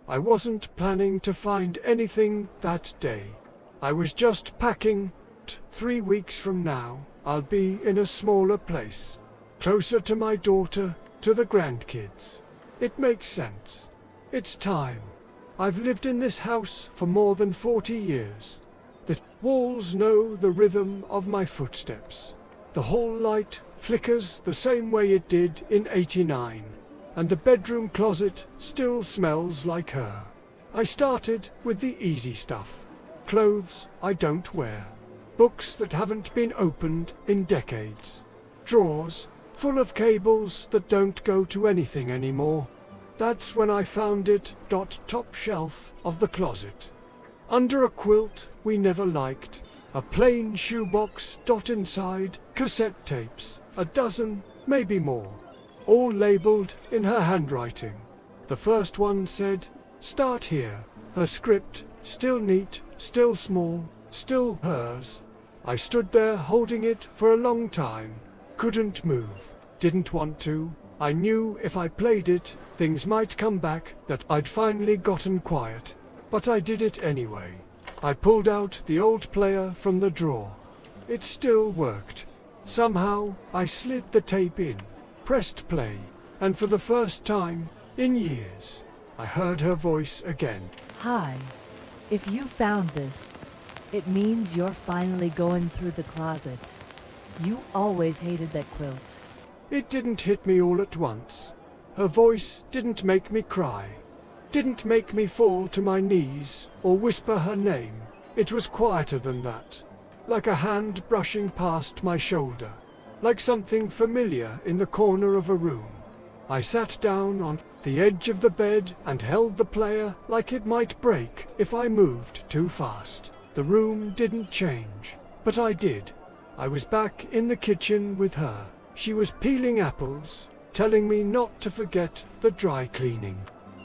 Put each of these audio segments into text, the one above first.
I wasn't planning to find anything that day. I was just packing. 3 weeks from now, I'll be in a smaller place. Closer to my daughter, to the grandkids. It makes sense. It's time. I've lived in this house for more than 40 years. The walls know the rhythm of my footsteps. The hall light flickers the same way it did in '89. And the bedroom closet still smells like her. I started with the easy stuff. Clothes I don't wear. Books that haven't been opened in decades. Drawers full of cables that don't go to anything anymore. That's when I found it. Top shelf of the closet. Under a quilt we never liked. A plain shoebox. Inside cassette tapes. A dozen, maybe more. All labeled in her handwriting. The first one said, "Start here." Her script, still neat, still small, still hers. I stood there holding it for a long time. Couldn't move. Didn't want to. I knew if I played it, things might come back, that I'd finally gotten quiet. But I did it anyway. I pulled out the old player from the drawer. It still worked. Somehow, I slid the tape in, pressed play, and for the first time in years, I heard her voice again. Hi. If you found this, it means you're finally going through the closet. You always hated that quilt. It didn't hit me all at once. Her voice didn't make me cry. Didn't make me fall to my knees or whisper her name. It was quieter than that. Like a hand brushing past my shoulder. Like something familiar in the corner of a room. I sat down on the edge of the bed and held the player like it might break if I moved too fast. The room didn't change, but I did. I was back in the kitchen with her. She was peeling apples, telling me not to forget the dry cleaning.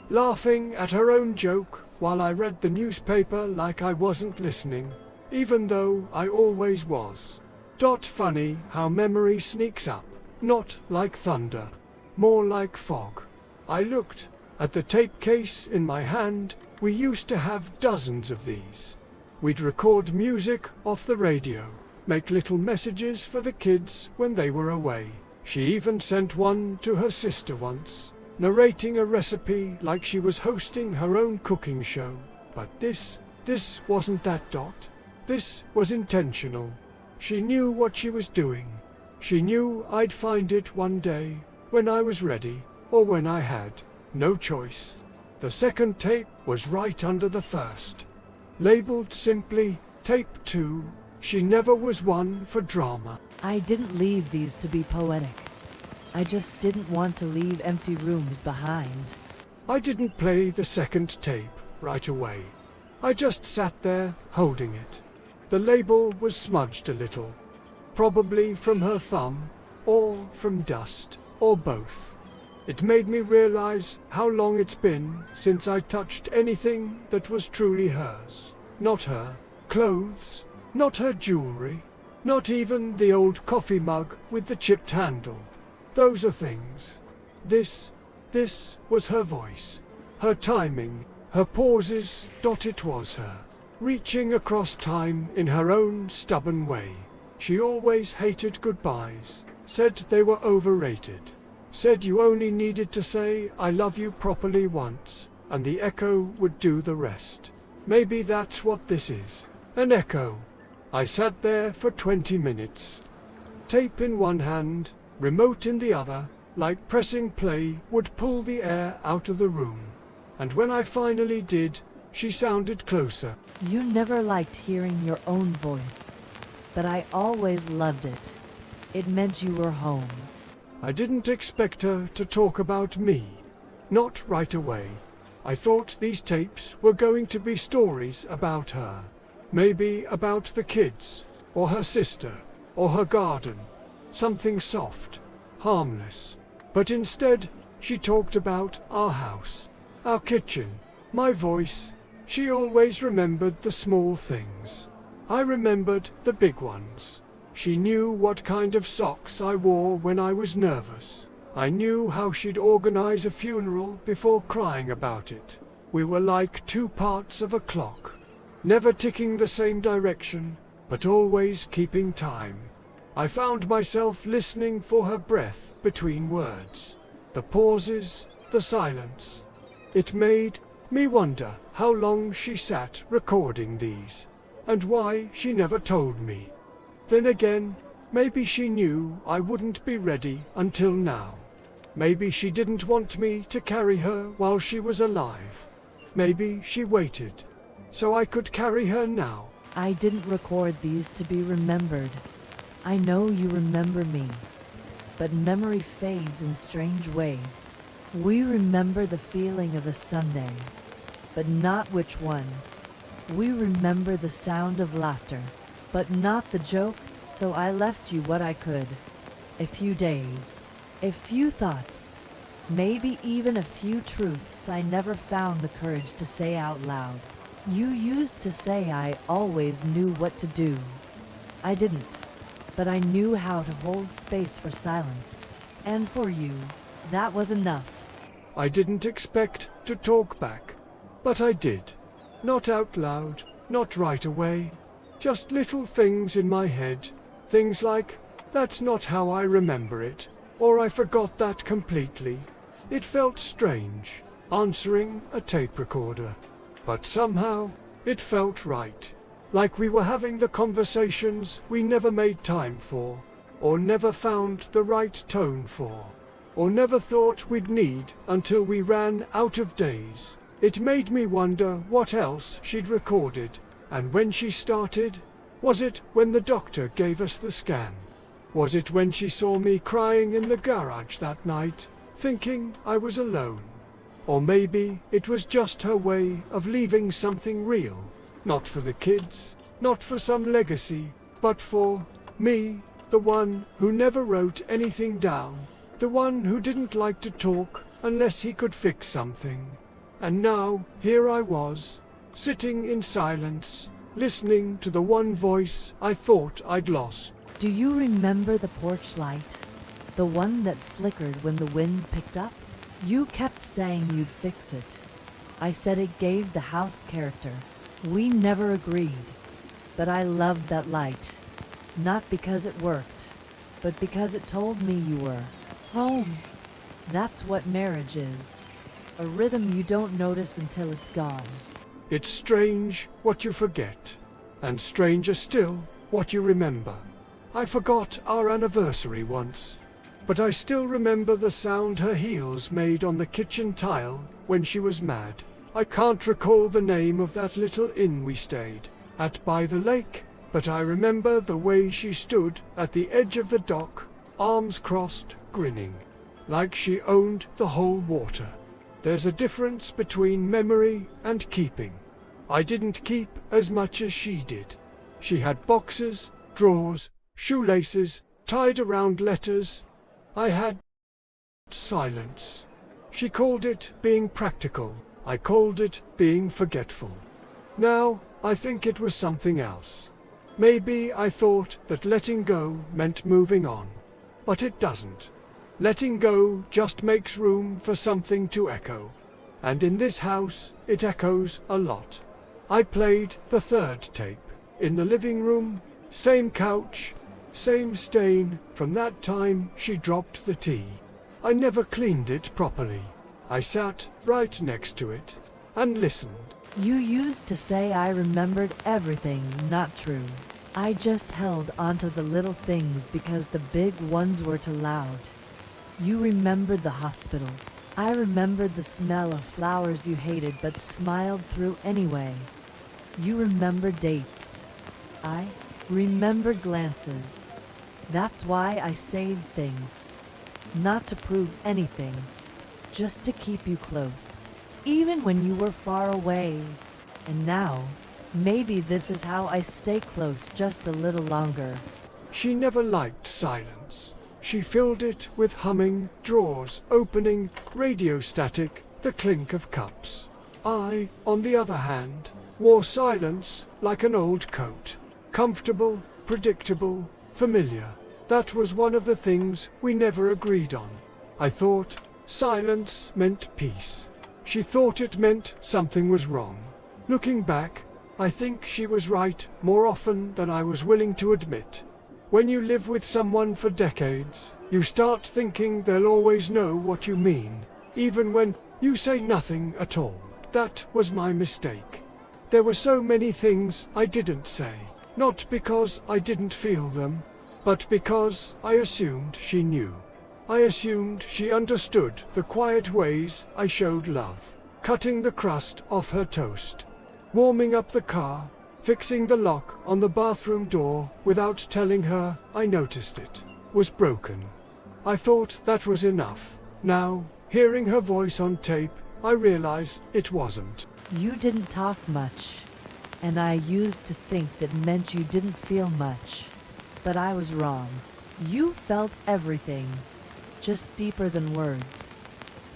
Laughing at her own joke while I read the newspaper like I wasn't listening, even though I always was. Funny how memory sneaks up, not like thunder, more like fog. I looked at the tape case in my hand. We used to have dozens of these. We'd record music off the radio, make little messages for the kids when they were away. She even sent one to her sister once, narrating a recipe like she was hosting her own cooking show. But this wasn't that. This was intentional. She knew what she was doing. She knew I'd find it one day, when I was ready, or when I had no choice. The second tape was right under the first. Labeled simply, Tape 2. She never was one for drama. I didn't leave these to be poetic. I just didn't want to leave empty rooms behind. I didn't play the second tape right away. I just sat there, holding it. The label was smudged a little. Probably from her thumb, or from dust, or both. It made me realize how long it's been since I touched anything that was truly hers. Not her clothes, not her jewelry, not even the old coffee mug with the chipped handle. Those are things. This was her voice, her timing, her pauses. It was her, reaching across time in her own stubborn way. She always hated goodbyes, said they were overrated. Said you only needed to say "I love you" properly once, and the echo would do the rest. Maybe that's what this is, an echo. I sat there for 20 minutes. Tape in one hand, remote in the other, like pressing play would pull the air out of the room. And when I finally did, she sounded closer. You never liked hearing your own voice, but I always loved it. It meant you were home. I didn't expect her to talk about me. Not right away. I thought these tapes were going to be stories about her. Maybe about the kids, or her sister, or her garden. Something soft, harmless. But instead, she talked about our house, our kitchen, my voice. She always remembered the small things. I remembered the big ones. She knew what kind of socks I wore when I was nervous. I knew how she'd organize a funeral before crying about it. We were like two parts of a clock, never ticking the same direction, but always keeping time. I found myself listening for her breath between words, the pauses, the silence. It made me wonder how long she sat recording these, and why she never told me. Then again, maybe she knew I wouldn't be ready until now. Maybe she didn't want me to carry her while she was alive. Maybe she waited, so I could carry her now. I didn't record these to be remembered. I know you remember me, but memory fades in strange ways. We remember the feeling of a Sunday, but not which one. We remember the sound of laughter, but not the joke, so I left you what I could. A few days, a few thoughts, maybe even a few truths I never found the courage to say out loud. You used to say I always knew what to do. I didn't, but I knew how to hold space for silence. And for you, that was enough. I didn't expect to talk back, but I did. Not out loud, not right away. Just little things in my head. Things like, that's not how I remember it, or I forgot that completely. It felt strange, answering a tape recorder. But somehow, it felt right. Like we were having the conversations we never made time for, or never found the right tone for, or never thought we'd need until we ran out of days. It made me wonder what else she'd recorded, and when she started. Was it when the doctor gave us the scan? Was it when she saw me crying in the garage that night, thinking I was alone? Or maybe it was just her way of leaving something real, not for the kids, not for some legacy, but for me, the one who never wrote anything down, the one who didn't like to talk unless he could fix something. And now, here I was, sitting in silence, listening to the one voice I thought I'd lost. Do you remember the porch light? The one that flickered when the wind picked up? You kept saying you'd fix it. I said it gave the house character. We never agreed. But I loved that light. Not because it worked, but because it told me you were home. That's what marriage is. A rhythm you don't notice until it's gone. It's strange what you forget, and stranger still what you remember. I forgot our anniversary once, but I still remember the sound her heels made on the kitchen tile when she was mad. I can't recall the name of that little inn we stayed at by the lake, but I remember the way she stood at the edge of the dock, arms crossed, grinning, like she owned the whole water. There's a difference between memory and keeping. I didn't keep as much as she did. She had boxes, drawers, shoelaces tied around letters. I had silence. She called it being practical. I called it being forgetful. Now, I think it was something else. Maybe I thought that letting go meant moving on. But it doesn't. Letting go just makes room for something to echo. And in this house, it echoes a lot. I played the third tape. In the living room, same couch, same stain from that time she dropped the tea. I never cleaned it properly. I sat right next to it and listened. You used to say I remembered everything. Not true. I just held onto the little things because the big ones were too loud. You remembered the hospital. I remembered the smell of flowers you hated but smiled through anyway. You remembered dates. I remembered glances. That's why I saved things. Not to prove anything, just to keep you close, even when you were far away. And now, maybe this is how I stay close just a little longer. She never liked silence. She filled it with humming, drawers opening, radio static, the clink of cups. I, on the other hand, wore silence like an old coat. Comfortable, predictable, familiar. That was one of the things we never agreed on. I thought silence meant peace. She thought it meant something was wrong. Looking back, I think she was right more often than I was willing to admit. When you live with someone for decades, you start thinking they'll always know what you mean, even when you say nothing at all. That was my mistake. There were so many things I didn't say, not because I didn't feel them, but because I assumed she knew. I assumed she understood the quiet ways I showed love, cutting the crust off her toast, warming up the car, fixing the lock on the bathroom door without telling her I noticed it was broken. I thought that was enough. Now, hearing her voice on tape, I realize it wasn't. You didn't talk much, and I used to think that meant you didn't feel much. But I was wrong. You felt everything, just deeper than words.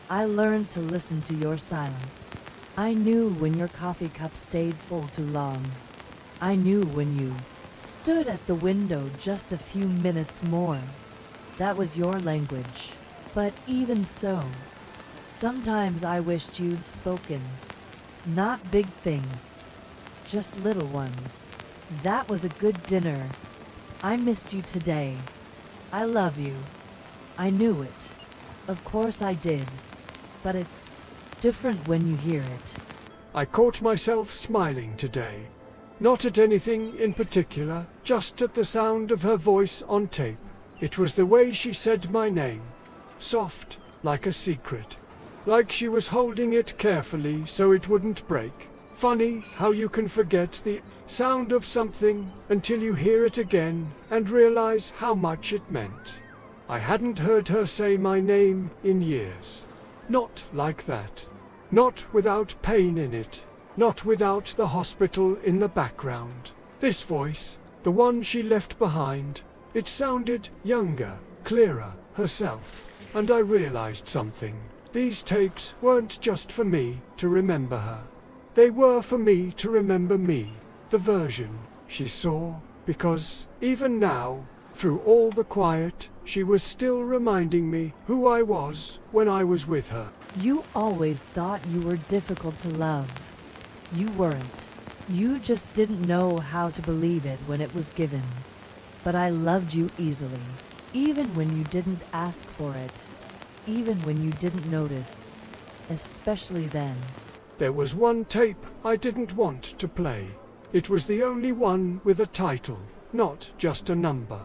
I learned to listen to your silence. I knew when your coffee cup stayed full too long. I knew when you stood at the window just a few minutes more. That was your language. But even so, sometimes I wished you'd spoken. Not big things, just little ones. That was a good dinner. I missed you today. I love you. I knew it. Of course I did. But it's different when you hear it. I caught myself smiling today. Not at anything in particular, just at the sound of her voice on tape. It was the way she said my name. Soft, like a secret. Like she was holding it carefully so it wouldn't break. Funny how you can forget the sound of something until you hear it again and realize how much it meant. I hadn't heard her say my name in years. Not like that. Not without pain in it. Not without the hospital in the background. This voice, the one she left behind, it sounded younger, clearer, herself. And I realized something. These tapes weren't just for me to remember her. They were for me to remember me, the version she saw, because even now, through all the quiet, she was still reminding me who I was when I was with her. You always thought you were difficult to love. You weren't. You just didn't know how to believe it when it was given. But I loved you easily, even when you didn't ask for it, even when you didn't notice, especially then. There was one tape I didn't want to play. It was the only one with a title, not just a number.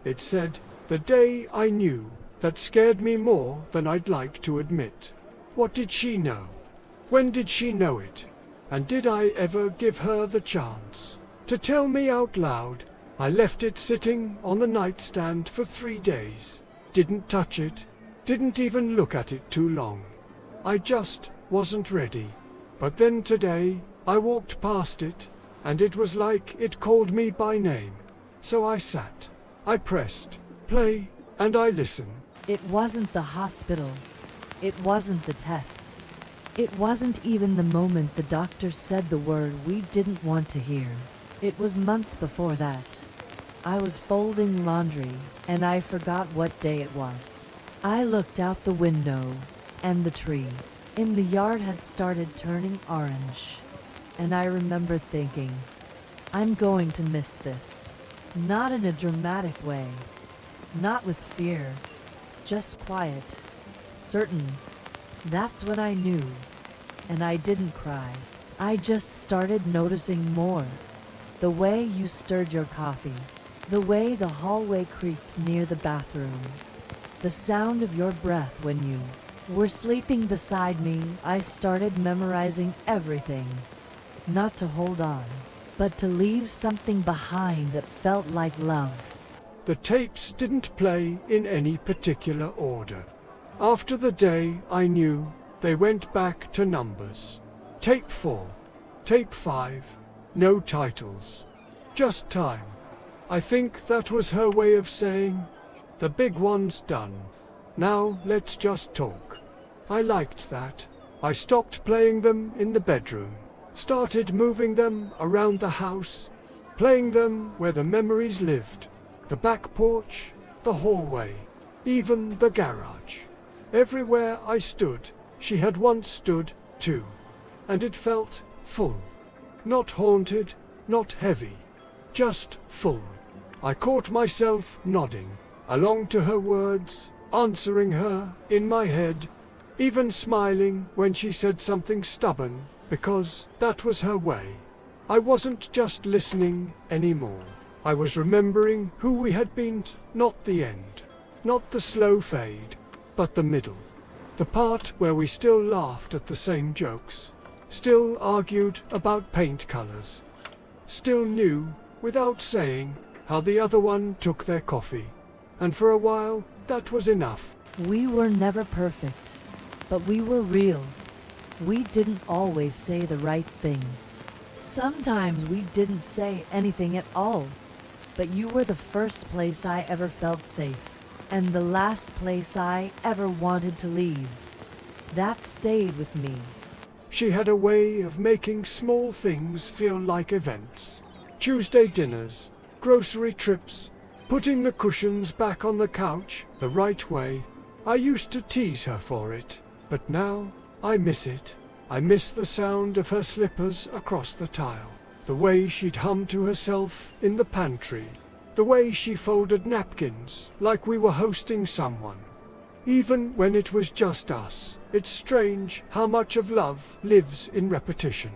It said, "The Day I Knew." That scared me more than I'd like to admit. What did she know? When did she know it? And did I ever give her the chance to tell me out loud? I left it sitting on the nightstand for 3 days. Didn't touch it. Didn't even look at it too long. I just wasn't ready. But then today, I walked past it, and it was like it called me by name. So I sat, I pressed play, and I listened. It wasn't the hospital. It wasn't the tests. It wasn't even the moment the doctor said the word we didn't want to hear. It was months before that. I was folding laundry, and I forgot what day it was. I looked out the window, and the tree in the yard had started turning orange. And I remember thinking, I'm going to miss this. Not in a dramatic way. Not with fear. Just quiet. Certain. That's when I knew. And I didn't cry. I just started noticing more. The way you stirred your coffee. The way the hallway creaked near the bathroom. The sound of your breath when you were sleeping beside me. I started memorizing everything. Not to hold on, but to leave something behind that felt like love. The tapes didn't play in any particular order. After the day I knew, they went back to numbers. Tape 4, tape 5, no titles. Just time. I think that was her way of saying, the big one's done. Now let's just talk. I liked that. I stopped playing them in the bedroom. Started moving them around the house. Playing them where the memories lived. The back porch, the hallway, even the garage. Everywhere I stood, she had once stood, too. And it felt full. Not haunted, not heavy. Just full. I caught myself nodding along to her words, answering her in my head, even smiling when she said something stubborn, because that was her way. I wasn't just listening anymore. I was remembering who we had been, not the end. Not the slow fade, but the middle. The part where we still laughed at the same jokes, still argued about paint colors, still knew, without saying, how the other one took their coffee. And for a while, that was enough. We were never perfect, but we were real. We didn't always say the right things. Sometimes we didn't say anything at all. But you were the first place I ever felt safe, and the last place I ever wanted to leave. That stayed with me. She had a way of making small things feel like events. Tuesday dinners, grocery trips, putting the cushions back on the couch the right way. I used to tease her for it, but now I miss it. I miss the sound of her slippers across the tile, the way she'd hum to herself in the pantry, the way she folded napkins like we were hosting someone. Even when it was just us, it's strange how much of love lives in repetition.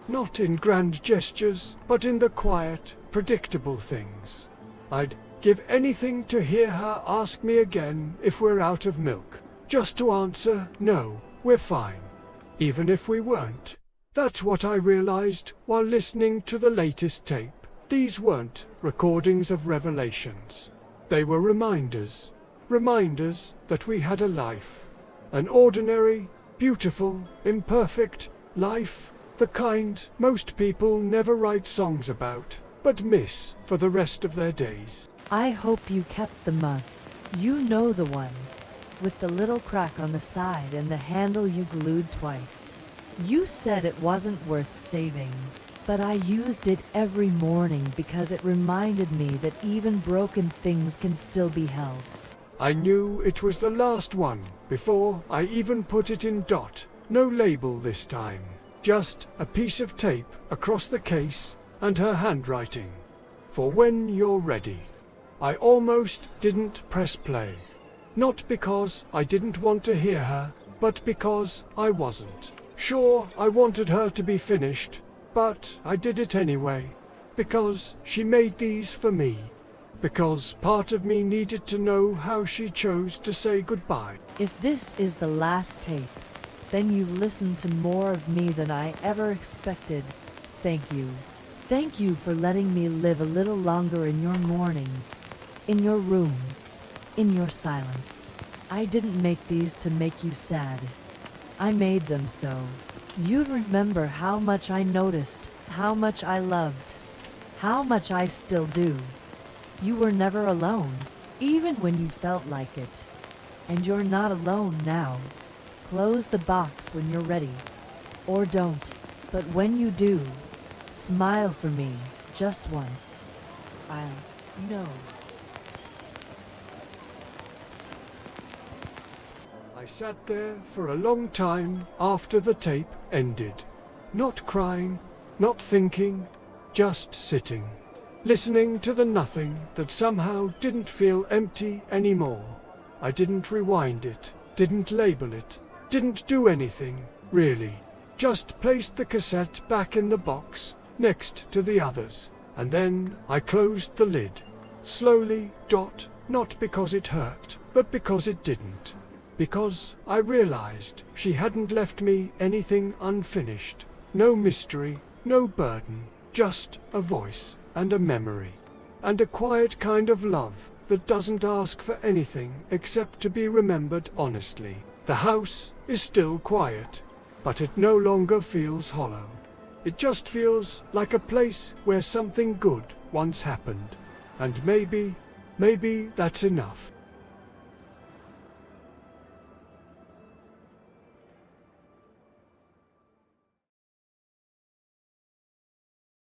Not in grand gestures, but in the quiet, predictable things. I'd give anything to hear her ask me again if we're out of milk, just to answer, no, we're fine. Even if we weren't. That's what I realized while listening to the latest tape. These weren't recordings of revelations. They were reminders. Reminders that we had a life. An ordinary, beautiful, imperfect life. The kind most people never write songs about, but miss for the rest of their days. I hope you kept the mug. You know the one, with the little crack on the side and the handle you glued twice. You said it wasn't worth saving, but I used it every morning because it reminded me that even broken things can still be held. I knew it was the last one before I even put it in dot. No label this time. Just a piece of tape across the case and her handwriting. For when you're ready. I almost didn't press play. Not because I didn't want to hear her, but because I wasn't. Sure, I wanted her to be finished, but I did it anyway. Because she made these for me. Because part of me needed to know how she chose to say goodbye. If this is the last tape, then you've listened to more of me than I ever expected. Thank you. Thank you for letting me live a little longer in your mornings, in your rooms, in your silence. I didn't make these to make you sad. I made them so you'd remember how much I noticed, how much I loved, how much I still do. You were never alone, even when you felt like it. And you're not alone now. Close the box when you're ready. Or don't. But when you do, smile for me, just once. I'll know. I sat there for a long time after the tape ended. Not crying, not thinking, just sitting. Listening to the nothing that somehow didn't feel empty anymore. I didn't rewind it, didn't label it, didn't do anything, really. Just placed the cassette back in the box, next to the others. And then I closed the lid. Slowly, not because it hurt, but because it didn't. Because I realized she hadn't left me anything unfinished. No mystery, no burden, just a voice and a memory. And a quiet kind of love that doesn't ask for anything except to be remembered honestly. The house is still quiet, but it no longer feels hollow. It just feels like a place where something good once happened. And maybe that's enough.